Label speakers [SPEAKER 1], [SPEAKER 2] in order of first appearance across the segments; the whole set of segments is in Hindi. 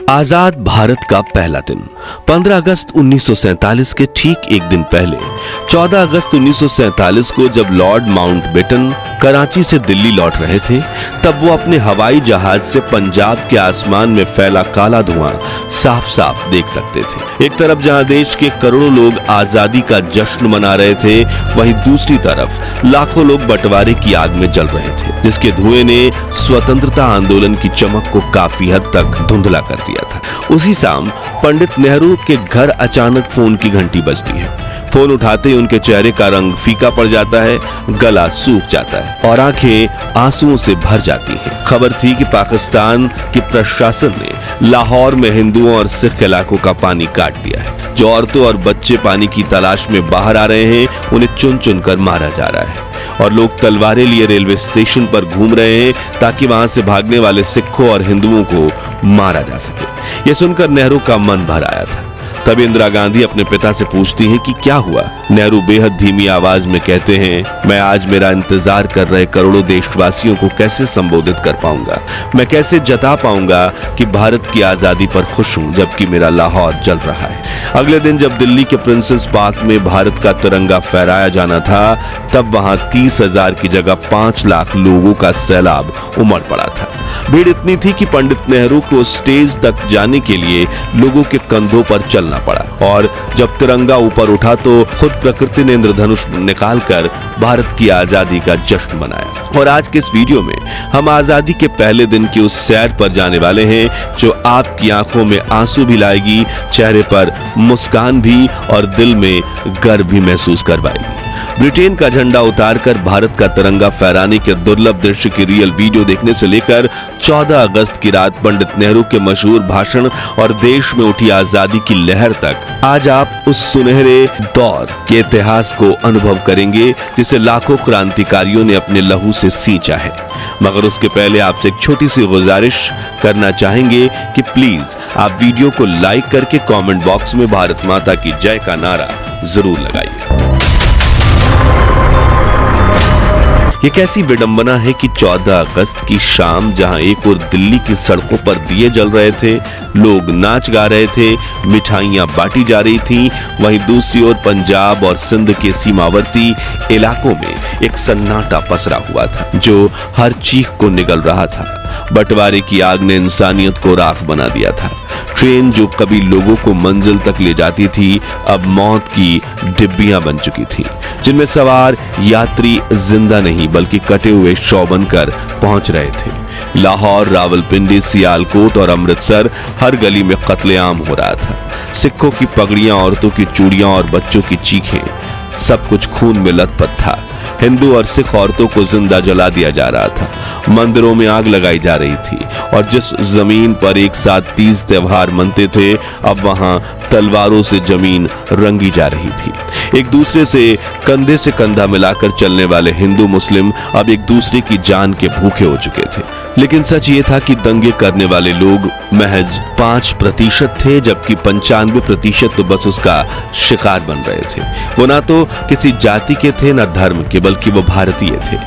[SPEAKER 1] आजाद भारत का पहला दिन 15 अगस्त 1947 के ठीक एक दिन पहले 14 अगस्त 1947 को जब लॉर्ड माउंटबेटन कराची से दिल्ली लौट रहे थे, तब वो अपने हवाई जहाज से पंजाब के आसमान में फैला काला धुआं साफ साफ देख सकते थे। एक तरफ जहां देश के करोड़ों लोग आजादी का जश्न मना रहे थे, वहीं दूसरी तरफ लाखों लोग बंटवारे की आग में जल रहे थे, जिसके धुएं ने स्वतंत्रता आंदोलन की चमक को काफी हद तक धुंधला कर दिया था। उसी शाम पंडित नेहरू के घर अचानक फोन की घंटी बजती है। फोन उठाते ही उनके चेहरे का रंग फीका पड़ जाता है, गला सूख जाता है और आंखें आंसुओं से भर जाती हैं। खबर थी कि पाकिस्तान के प्रशासन ने लाहौर में हिंदुओं और सिख इलाकों का पानी काट दिया है। जो औरतों और बच्चे पानी की तलाश में बाहर आ रहे हैं, उन्हें चुन चुन कर मारा जा रहा है और लोग तलवारें लिए रेलवे स्टेशन पर घूम रहे हैं ताकि वहां से भागने वाले सिखों और हिंदुओं को मारा जा सके। यह सुनकर नेहरू का मन भर आया था। तभी इंदिरा गांधी अपने पिता से पूछती हैं कि क्या हुआ। नेहरू बेहद धीमी आवाज में कहते हैं, मैं आज मेरा इंतजार कर रहे करोड़ों देशवासियों को कैसे संबोधित कर पाऊंगा, मैं कैसे जता पाऊंगा कि भारत की आजादी पर खुश हूं जबकि मेरा लाहौर जल रहा है। अगले दिन जब दिल्ली के प्रिंसेस पार्क में भारत का तिरंगा फहराया जाना था, तब वहां 30,000 की जगह 5 लाख लोगों का सैलाब उमड़ पड़ा था। भीड़ इतनी थी कि पंडित नेहरू को स्टेज तक जाने के लिए लोगों के कंधों पर चलना पड़ा और जब तिरंगा ऊपर उठा तो खुद प्रकृति ने इंद्रधनुष निकालकर भारत की आजादी का जश्न मनाया। और आज के इस वीडियो में हम आजादी के पहले दिन की उस सैर पर जाने वाले हैं जो आपकी आंखों में आंसू भी लाएगी, चेहरे पर मुस्कान भी और दिल में गर्व भी महसूस करवाएगी। ब्रिटेन का झंडा उतारकर भारत का तिरंगा फहराने के दुर्लभ दृश्य की रियल वीडियो देखने से लेकर 14 अगस्त की रात पंडित नेहरू के मशहूर भाषण और देश में उठी आजादी की लहर तक, आज आप उस सुनहरे दौर के इतिहास को अनुभव करेंगे जिसे लाखों क्रांतिकारियों ने अपने लहू से सींचा है। मगर उसके पहले आपसे एक छोटी सी गुजारिश करना चाहेंगे कि प्लीज आप वीडियो को लाइक करके कमेंट बॉक्स में भारत माता की जय का नारा जरूर लगाइए। ये कैसी विडंबना है कि 14 अगस्त की शाम जहां एक ओर दिल्ली की सड़कों पर दिए जल रहे थे, लोग नाच गा रहे थे, मिठाइयां बांटी जा रही थीं, वहीं दूसरी ओर पंजाब और सिंध के सीमावर्ती इलाकों में एक सन्नाटा पसरा हुआ था जो हर चीख को निगल रहा था। बंटवारे की आग ने इंसानियत को राख बना दिया था। ट्रेन जो कभी लोगों को मंजिल तक ले जाती थी, अब मौत की डिब्बियां बन चुकी थी, जिनमें सवार यात्री जिंदा नहीं बल्कि कटे हुए शव बनकर पहुंच रहे थे। लाहौर, रावलपिंडी, सियालकोट और अमृतसर, हर गली में कत्लेआम हो रहा था। सिखों की पगड़ियां, औरतों की चूड़ियां और बच्चों की चीखें, सब कुछ खून में लथपथ था। हिंदू और सिख औरतों को जिंदा जला दिया जा रहा था, मंदिरों में आग लगाई जा रही थी और जिस जमीन पर एक साथ 30 त्योहार मनते थे, अब वहां तलवारों से जमीन रंगी जा रही थी। एक दूसरे से कंधे से कंधा मिलाकर चलने वाले हिंदू मुस्लिम अब एक दूसरे की जान के भूखे हो चुके थे। लेकिन सच ये था कि दंगे करने वाले लोग महज 5% थे, जबकि 95% तो बस उसका शिकार बन रहे थे। वो ना तो किसी जाति के थे न धर्म के, बल्कि वो भारतीय थे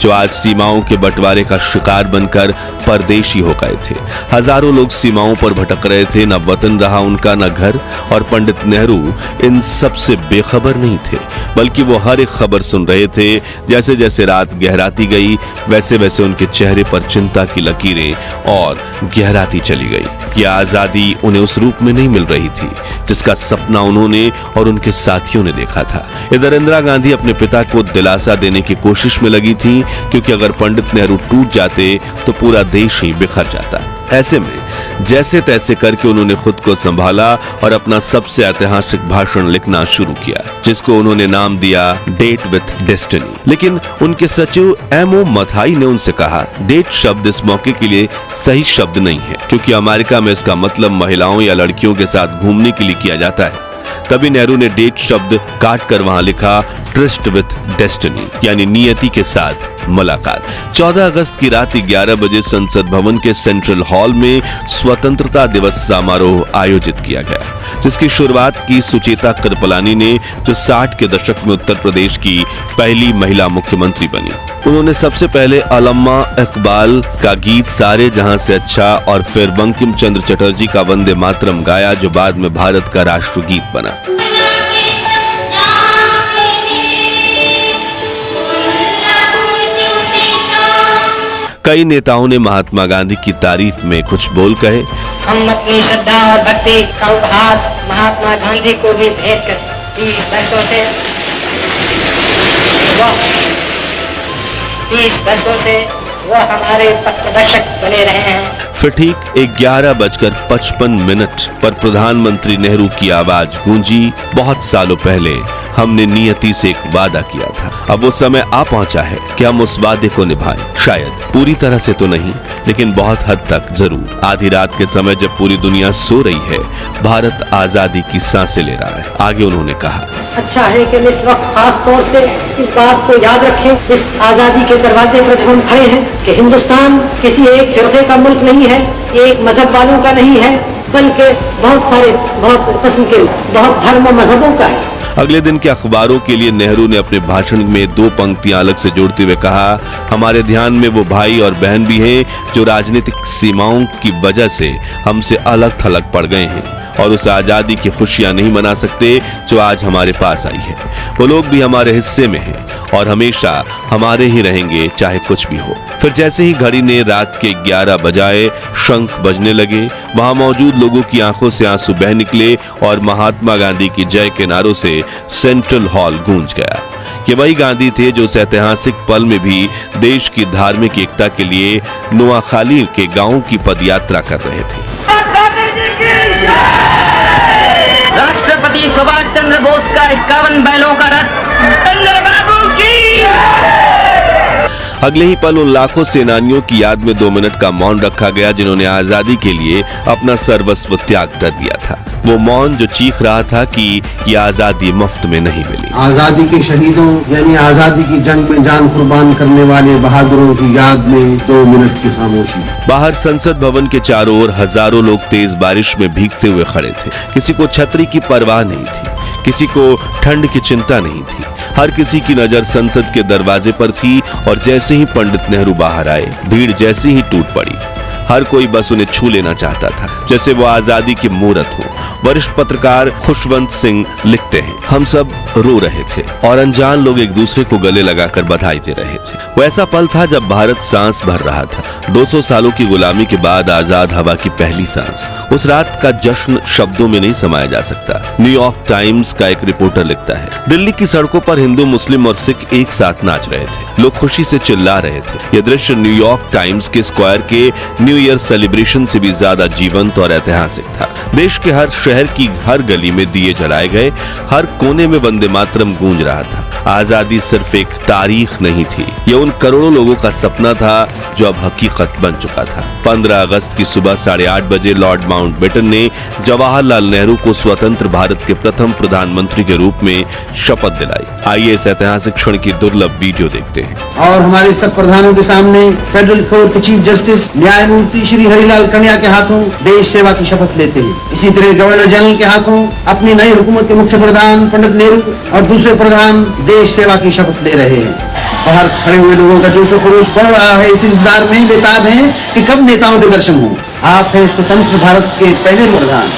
[SPEAKER 1] जो आज सीमाओं के बंटवारे का शिकार बनकर परदेशी हो गए थे। हजारों लोग सीमाओं पर भटक रहे थे, न वतन रहा उनका न घर। और पंडित नेहरू इन सब से बेखबर नहीं थे, बल्कि वो हर एक खबर सुन रहे थे। जैसे जैसे रात गहराती गई, वैसे वैसे उनके चेहरे पर चिंता की लकीरें और गहराती चली गई कि आजादी उन्हें उस रूप में नहीं मिल रही थी जिसका सपना उन्होंने और उनके साथियों ने देखा था। इधर इंदिरा गांधी अपने पिता को दिलासा देने की कोशिश में लगी थी, क्योंकि अगर पंडित नेहरू टूट जाते तो पूरा देश ही बिखर जाता। ऐसे में जैसे तैसे करके उन्होंने खुद को संभाला और अपना सबसे ऐतिहासिक भाषण लिखना शुरू किया, जिसको उन्होंने नाम दिया डेट विथ डेस्टिनी। लेकिन उनके सचिव M.O. मथाई ने उनसे कहा, डेट शब्द इस मौके के लिए सही शब्द नहीं है, क्योंकि अमेरिका में इसका मतलब महिलाओं या लड़कियों के साथ घूमने के लिए किया जाता है। तभी नेहरू ने डेट शब्द काट कर वहां लिखा ट्रिस्ट विथ डेस्टिनी, यानी नियति के साथ मुलाकात। 14 अगस्त की रात 11 बजे संसद भवन के सेंट्रल हॉल में स्वतंत्रता दिवस समारोह आयोजित किया गया, जिसकी शुरुआत की सुचेता कृपलानी ने, जो 60 के दशक में उत्तर प्रदेश की पहली महिला मुख्यमंत्री बनी। उन्होंने सबसे पहले अल्लामा इकबाल का गीत सारे जहां से अच्छा और फिर बंकिम चंद्र चटर्जी का वंदे मातरम गाया, जो बाद में भारत का राष्ट्रगीत बना। कई नेताओं ने महात्मा गांधी की तारीफ में कुछ बोल कहे।
[SPEAKER 2] हम अपनी श्रद्धा और भक्ति का उपहार महात्मा गांधी को भी भेंट कर 30 वर्षों से वो हमारे पथ प्रदर्शक बने रहे हैं।
[SPEAKER 1] फिर ठीक 11:55 पर प्रधानमंत्री नेहरू की आवाज गूंजी। बहुत सालों पहले हमने नियति से एक वादा किया था, अब वो समय आ पहुंचा है कि हम उस वादे को निभाएं। शायद पूरी तरह से तो नहीं, लेकिन बहुत हद तक जरूर। आधी रात के समय जब पूरी दुनिया सो रही है, भारत आजादी की सांसें ले रहा है। आगे उन्होंने कहा,
[SPEAKER 2] अच्छा है कि इस वक्त खास तौर से इस बात को याद रखें, इस आजादी के दरवाजे पर जब हम खड़े हैं, कि हिंदुस्तान किसी एक फिरके का मुल्क नहीं है, एक मजहब वालों का नहीं है, बल्कि बहुत सारे बहुत किस्म के बहुत धर्म और मजहबों का है।
[SPEAKER 1] अगले दिन के अखबारों के लिए नेहरू ने अपने भाषण में 2 पंक्तियां अलग से जोड़ते हुए कहा, हमारे ध्यान में वो भाई और बहन भी हैं जो राजनीतिक सीमाओं की वजह से हमसे अलग थलग पड़ गए हैं और उस आजादी की खुशियां नहीं मना सकते जो आज हमारे पास आई है। वो लोग भी हमारे हिस्से में हैं और हमेशा हमारे ही रहेंगे, चाहे कुछ भी हो। फिर जैसे ही घड़ी ने रात के 11 बजाए, शंख बजने लगे, वहां मौजूद लोगों की आंखों से आंसू बह निकले और महात्मा गांधी की जय के नारों से सेंट्रल हॉल गूंज गया। ये वही गांधी थे जो उस ऐतिहासिक पल में भी देश की धार्मिक एकता के लिए नोआखाली के गांवों की पदयात्रा कर रहे थे।
[SPEAKER 3] राष्ट्रपति सुभाष चंद्र बोस का 51 बैलों का रथ बाबू की।
[SPEAKER 1] अगले ही पल उन लाखों सेनानियों की याद में 2 मिनट का मौन रखा गया जिन्होंने आजादी के लिए अपना सर्वस्व त्याग कर दिया था। वो मौन जो चीख रहा था कि ये आजादी मुफ्त में नहीं मिली।
[SPEAKER 4] आजादी के शहीदों यानी आजादी की जंग में जान कुर्बान करने वाले बहादुरों की याद में 2 मिनट की खामोशी।
[SPEAKER 1] बाहर संसद भवन के चारों ओर हजारों लोग तेज बारिश में भीगते हुए खड़े थे। किसी को छतरी की परवाह नहीं थी, किसी को ठंड की चिंता नहीं थी। हर किसी की नजर संसद के दरवाजे पर थी और जैसे ही पंडित नेहरू बाहर आए, भीड़ जैसे ही टूट पड़ी। हर कोई बस उन्हें छू लेना चाहता था, जैसे वो आजादी की मूरत हो। वरिष्ठ पत्रकार खुशवंत सिंह लिखते हैं, हम सब रो रहे थे और अनजान लोग एक दूसरे को गले लगाकर बधाई दे रहे थे। वो ऐसा पल था जब भारत सांस भर रहा था, 200 सालों की गुलामी के बाद आजाद हवा की पहली सांस। उस रात का जश्न शब्दों में नहीं समाया जा सकता। न्यूयॉर्क टाइम्स का एक रिपोर्टर लिखता है, दिल्ली की सड़कों पर हिंदू, मुस्लिम और सिख एक साथ नाच रहे थे। लोग खुशी से चिल्ला रहे थे। यह दृश्य न्यूयॉर्क टाइम्स के स्क्वायर के न्यू ईयर सेलिब्रेशन से भी ज्यादा जीवंत और ऐतिहासिक था। देश के हर शहर की हर गली में दिए जलाए गए, हर कोने में वंदे मातरम गूंज रहा था। आजादी सिर्फ एक तारीख नहीं थी, यह उन करोड़ों लोगों का सपना था जो अब हकीकत बन चुका था। 15 अगस्त की सुबह 8:30 बजे लॉर्ड माउंटबेटन ने जवाहरलाल नेहरू को स्वतंत्र भारत के प्रथम प्रधानमंत्री के रूप में शपथ दिलाई। आइए इस ऐतिहासिक क्षण की दुर्लभ वीडियो देखते हैं।
[SPEAKER 4] और हमारे सब प्रधानों के सामने फेडरल कोर्ट के चीफ जस्टिस न्यायमूर्ति श्री हरिलाल कन्या के हाथों देश सेवा की शपथ लेते हैं। इसी तरह गवर्नर जनरल के हाथों अपनी नई हुकूमत के मुख्य प्रधान पंडित नेहरू और दूसरे प्रधान देश सेवा की शपथ ले रहे हैं। बाहर खड़े हुए लोगों का जोश खरोश बढ़ रहा है, इस इंतजार में बेताब हैं कि कब नेताओं के दर्शन हों। आप हैं स्वतंत्र भारत के पहले प्रधान।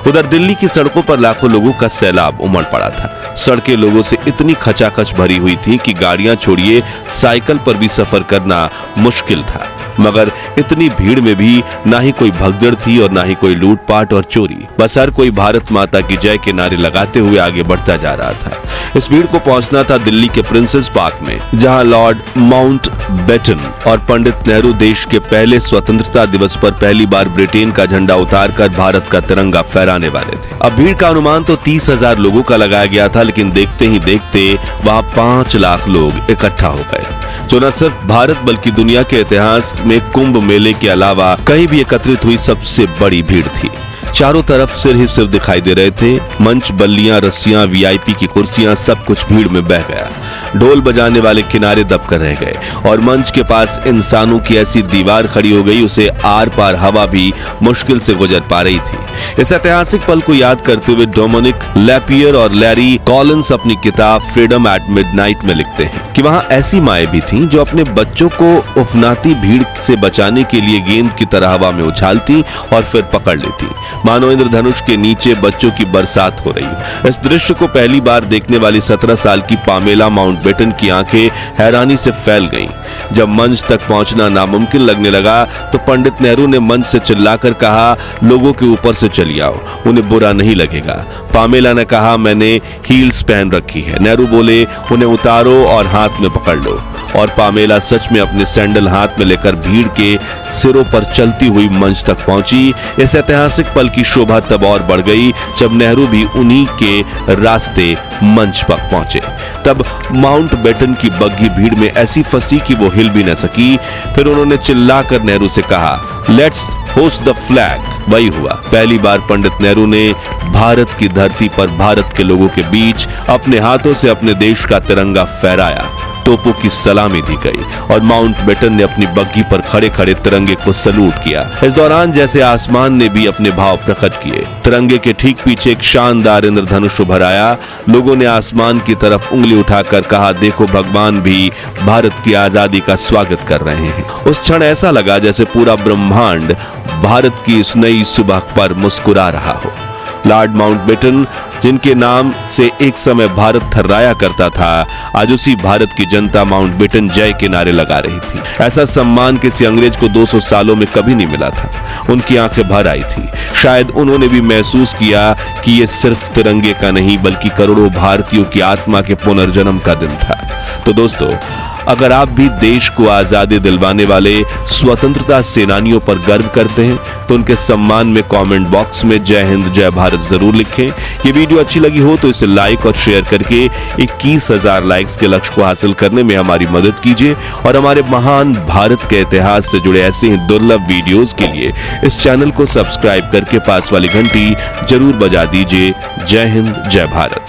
[SPEAKER 1] उधर दिल्ली की सड़कों पर लाखों लोगों का सैलाब उमड़ पड़ा था। सड़कें लोगों से इतनी खचाखच भरी हुई थी कि गाड़ियां छोड़िए, साइकिल पर भी सफर करना मुश्किल था। मगर इतनी भीड़ में भी ना ही कोई भगदड़ थी और ना ही कोई लूटपाट और चोरी। बस हर कोई भारत माता की जय के नारे लगाते हुए आगे बढ़ता जा रहा था। इस भीड़ को पहुंचना था दिल्ली के प्रिंसेस पार्क में, जहां लॉर्ड माउंटबेटन और पंडित नेहरू देश के पहले स्वतंत्रता दिवस पर पहली बार ब्रिटेन का झंडा उतारकर भारत का तिरंगा फहराने वाले थे। अब भीड़ का अनुमान तो 30,000 लोगों का लगाया गया था, लेकिन देखते ही देखते वहां 5 लाख लोग इकट्ठा हो गए, जो न सिर्फ भारत बल्कि दुनिया के इतिहास में कुंभ मेले के अलावा कहीं भी एकत्रित हुई सबसे बड़ी भीड़ थी। चारों तरफ सिर ही सिर दिखाई दे रहे थे। मंच, बल्लियां, रस्सियां, वीआईपी की कुर्सियां, सब कुछ भीड़ में बह गया। ढोल बजाने वाले किनारे दबकर रह गए और मंच के पास इंसानों की ऐसी दीवार खड़ी हो गई, उसे आर पार हवा भी मुश्किल से गुजर पा रही थी। इस ऐतिहासिक पल को याद करते हुए डोमिनिक लैपियर और लैरी कॉलिंस अपनी किताब फ्रीडम एट मिडनाइट में लिखते हैं कि वहां ऐसी माएं भी थीं जो अपने बच्चों को उफनाती भीड़ से बचाने के लिए गेंद की तरह हवा में उछालती और फिर पकड़ लेती, मानो इंद्रधनुष के नीचे बच्चों की बरसात हो रही। इस दृश्य को पहली बार देखने वाली 17 साल की पामेला माउंटबेटन की आंखें हैरानी से फैल गईं। जब मंच तक पहुंचना नामुमकिन लगने लगा तो पंडित नेहरू ने मंच से चिल्लाकर कहा, लोगों के ऊपर से चली आओ, उन्हें बुरा नहीं लगेगा। पामेला ने कहा, मैंने हील्स पहन रखी है। नेहरू बोले, उन्हें उतारो और हाथ में पकड़ लो। और पामेला सच में अपने सैंडल हाथ में लेकर भीड़ के सिरों पर चलती हुई मंच तक पहुंची। इस ऐतिहासिक पल की शोभा तब और बढ़ गई जब नेहरू भी उन्हीं के रास्ते मंच पर पहुंचे। तब माउंटबेटन की बग्घी भीड़ में ऐसी फंसी कि वो हिल भी न सकी। फिर उन्होंने चिल्लाकर नेहरू से कहा, लेट्स होस्ट द फ्लैग। वही हुआ, पहली बार पंडित नेहरू ने भारत की धरती पर भारत के लोगों के बीच अपने हाथों से अपने देश का तिरंगा फहराया। तोपों की सलामी दी गई और माउंटबेटन ने अपनी बग्घी पर खड़े खड़े तिरंगे को सलूट किया। इस दौरान जैसे आसमान ने भी अपने भाव प्रकट किए। तिरंगे के ठीक पीछे एक शानदार इंद्रधनुष उभर आया। लोगों ने आसमान की तरफ उंगली उठाकर कहा, देखो भगवान भी भारत की आजादी का स्वागत कर रहे हैं। उस क्षण ऐसा लगा जैसे पूरा ब्रह्मांड भारत की इस नई सुबह पर मुस्कुरा रहा हो। लॉर्ड माउंटबेटन, जिनके नाम से एक समय भारत थर्राया करता था, आज उसी भारत की जनता माउंटबेटन जय के नारे लगा रही थी। ऐसा सम्मान किसी अंग्रेज को 200 सालों में कभी नहीं मिला था। उनकी आंखें भर आई थी। शायद उन्होंने भी महसूस किया कि ये सिर्फ तिरंगे का नहीं बल्कि करोड़ों भारतीयों की आत्मा के पुनर्जन्म का दिन था। तो दोस्तों, अगर आप भी देश को आजादी दिलवाने वाले स्वतंत्रता सेनानियों पर गर्व करते हैं तो उनके सम्मान में कमेंट बॉक्स में जय हिंद जय भारत जरूर लिखें। ये वीडियो अच्छी लगी हो तो इसे लाइक और शेयर करके 21,000 लाइक्स के लक्ष्य को हासिल करने में हमारी मदद कीजिए और हमारे महान भारत के इतिहास से जुड़े ऐसे ही दुर्लभ वीडियोस के लिए इस चैनल को सब्सक्राइब करके पास वाली घंटी जरूर बजा दीजिए। जय हिंद जय भारत।